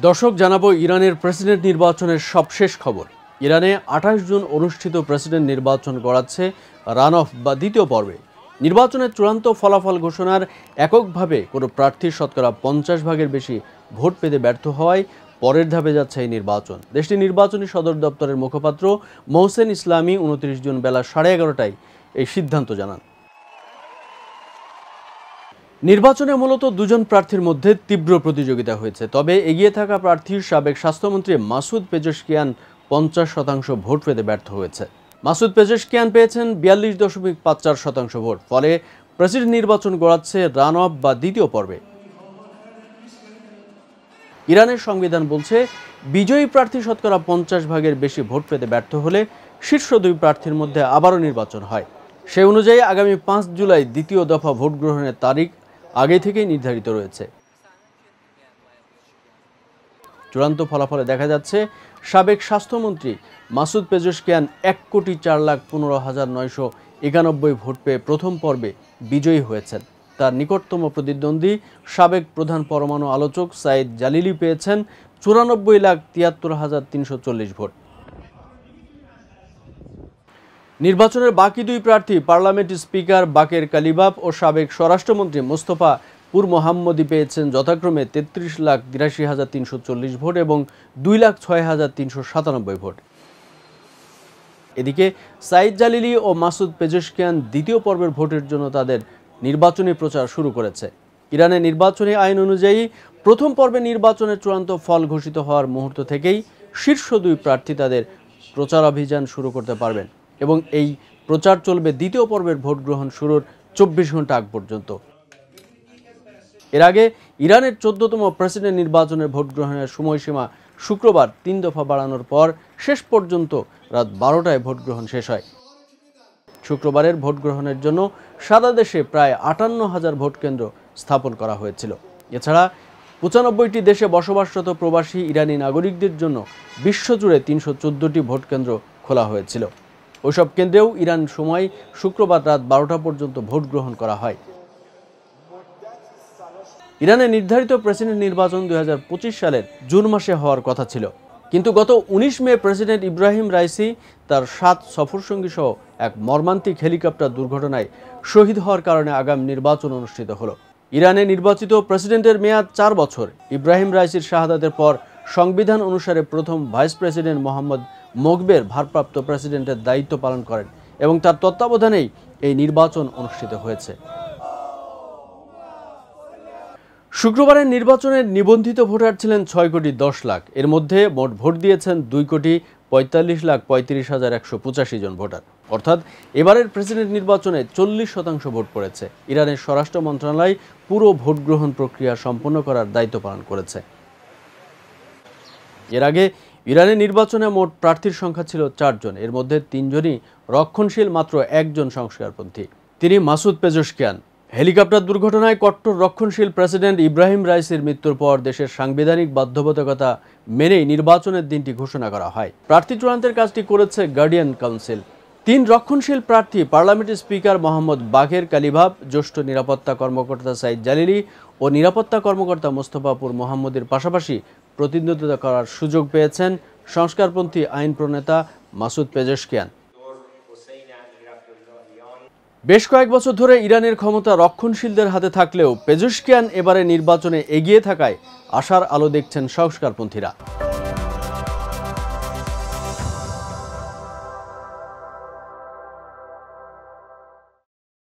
দর্শক জানাবো ইরানের প্রেসিডেন্ট নির্বাচনের সবশেষ খবর। ইরানে ২৮ জুন অনুষ্ঠিত প্রেসিডেন্ট নির্বাচন গড়াচ্ছে রান অফ বা দ্বিতীয় পর্বে। নির্বাচনের চূড়ান্ত ফলাফল ঘোষণার এককভাবে কোনো প্রার্থীর শতকরা ৫০ ভাগের বেশি ভোট পেতে ব্যর্থ হওয়ায় পরের ধাপে যাচ্ছে এই নির্বাচন। দেশটির নির্বাচনী সদর দপ্তরের মুখপাত্র মোহসেন ইসলামী ২৯ জুন বেলা ১১:৩০টায় এই সিদ্ধান্ত জানান। নির্বাচনে মূলত দুজন প্রার্থীর মধ্যে তীব্র প্রতিযোগিতা হয়েছে, তবে এগিয়ে থাকা প্রার্থী সাবেক স্বাস্থ্যমন্ত্রী মাসুদ পেজেশকিয়ান ৫০% ভোট পেতে ব্যর্থ হয়েছে। মাসুদ পেজেশকিয়ান পেয়েছেন ৪২.৫৪% ভোট। ফলে প্রেসিডেন্ট নির্বাচন গড়াচ্ছে রান অফ বা দ্বিতীয় পর্বে। ইরানের সংবিধান বলছে বিজয়ী প্রার্থী শতকরা ৫০ ভাগের বেশি ভোট পেতে ব্যর্থ হলে শীর্ষ দুই প্রার্থীর মধ্যে আবারও নির্বাচন হয়। সে অনুযায়ী আগামী ৫ জুলাই দ্বিতীয় দফা ভোট গ্রহণের তারিখ আগে থেকেই নির্ধারিত রয়েছে। চূড়ান্ত ফলাফলে দেখা যাচ্ছে সাবেক স্বাস্থ্যমন্ত্রী মাসুদ পেজেশকিয়ান ১,১৫,৯৯১ ভোট পেয়ে প্রথম পর্বে বিজয়ী হয়েছেন। তার নিকটতম প্রতিদ্বন্দ্বী সাবেক প্রধান পরমাণু আলোচক সাইদ জালিলি পেয়েছেন ৯৪,৭৩,৩৪০ ভোট। নির্বাচনের বাকি দুই প্রার্থী পার্লামেন্ট স্পিকার বাকের কালিবাফ ও সাবেক স্বরাষ্ট্রমন্ত্রী মোস্তফা পুর মোহাম্মদী পেয়েছেন যথাক্রমে ৩৩,৮২,৩৪০ ভোট এবং ২,০৬,৩৯৭ ভোট। এদিকে সাইদ জালিলি ও মাসুদ পেজেশকিয়ান দ্বিতীয় পর্বের ভোটের জন্য তাদের নির্বাচনী প্রচার শুরু করেছে। ইরানের নির্বাচনী আইন অনুযায়ী প্রথম পর্বে নির্বাচনের চূড়ান্ত ফল ঘোষিত হওয়ার মুহূর্ত থেকেই শীর্ষ দুই প্রার্থী তাদের প্রচার অভিযান শুরু করতে পারবেন এবং এই প্রচার চলবে দ্বিতীয় পর্বের ভোট গ্রহণ শুরুর ২৪ ঘন্টা আগ পর্যন্ত। এর আগে ইরানের ১৪তম প্রেসিডেন্ট নির্বাচনের ভোট গ্রহণের সময়সীমা শুক্রবার ৩ দফা বাড়ানোর পর শেষ পর্যন্ত রাত ১২টায় ভোট গ্রহণ শেষ হয়। শুক্রবারের ভোট গ্রহণের জন্য সারা দেশে প্রায় ৫৮,০০০ ভোট কেন্দ্র স্থাপন করা হয়েছিল। এছাড়া ৯৫টি দেশে বসবাসরত প্রবাসী ইরানি নাগরিকদের জন্য বিশ্বজুড়ে ৩১৪টি ভোট কেন্দ্র খোলা হয়েছিল। ওইসব কেন্দ্রেও ইরান সময় শুক্রবার রাত ১২টা পর্যন্ত ভোট গ্রহণ করা হয়। ইরানের নির্ধারিত প্রেসিডেন্ট নির্বাচন ২০২৫ সালের জুন মাসে হওয়ার কথা ছিল, কিন্তু গত ১৯ মে প্রেসিডেন্ট ইব্রাহিম রাইসি তার ৭ সফরসঙ্গী সহ এক মর্মান্তিক হেলিকপ্টার দুর্ঘটনায় শহীদ হওয়ার কারণে আগামী নির্বাচন অনুষ্ঠিত হলো। ইরানে নির্বাচিত প্রেসিডেন্টের মেয়াদ ৪ বছর। ইব্রাহিম রাইসির শাহাদাতের পর সংবিধান অনুসারে প্রথম ভাইস প্রেসিডেন্ট মোহাম্মদ মোকবের ভারপ্রাপ্ত প্রেসিডেন্টের দায়িত্ব পালন করেন এবং তার তত্ত্বাবধানেই এই নির্বাচন অনুষ্ঠিত হয়েছে। শুক্রবারের নির্বাচনে নিবন্ধিত ভোটার ছিলেন ৬,১০,০০,০০০। এর মধ্যে মোট ভোট দিয়েছেন ২,৪৫,৩৫,১৮৫ জন ভোটার। অর্থাৎ এবারের প্রেসিডেন্ট নির্বাচনে ৪০% ভোট পড়েছে। ইরানের স্বরাষ্ট্র মন্ত্রণালয় পুরো ভোট গ্রহণ প্রক্রিয়া সম্পন্ন করার দায়িত্ব পালন করেছে। এর আগে ইরানের নির্বাচনে মোট প্রার্থীর সংখ্যা ছিল ৪ জন। এর মধ্যে ৩ জনই রক্ষণশীল, মাত্র একজন সংস্কারপন্থী, তিনি মাসুদ পেজেশকিয়ান। হেলিকপ্টার দুর্ঘটনায় কট্টর রক্ষণশীল প্রেসিডেন্ট ইব্রাহিম রাইসির মৃত্যুর পর দেশের সাংবিধানিক বাধ্যবাধকতা মেনেই নির্বাচনের দিনটি ঘোষণা করা হয়। প্রার্থী চূড়ান্তের কাজটি করেছে গার্ডিয়ান কাউন্সিল। ৩ রক্ষণশীল প্রার্থী পার্লামেন্ট স্পিকার মোহাম্মদ বাকের কালিবাফ, জ্যেষ্ঠ নিরাপত্তা কর্মকর্তা সাইদ জালিলি ও নিরাপত্তা কর্মকর্তা মোস্তফা পুর মোহাম্মদের পাশাপাশি প্রতিদ্বন্দ্বিতা করার সুযোগ পেয়েছেন সংস্কারপন্থী আইন প্রণেতা মাসুদ পেজেশকিয়ান। বেশ কয়েক বছর ধরে ইরানের ক্ষমতা রক্ষণশীলদের হাতে থাকলেও পেজেশকিয়ান এবারে নির্বাচনে এগিয়ে থাকায় আশার আলো দেখছেন সংস্কারপন্থীরা।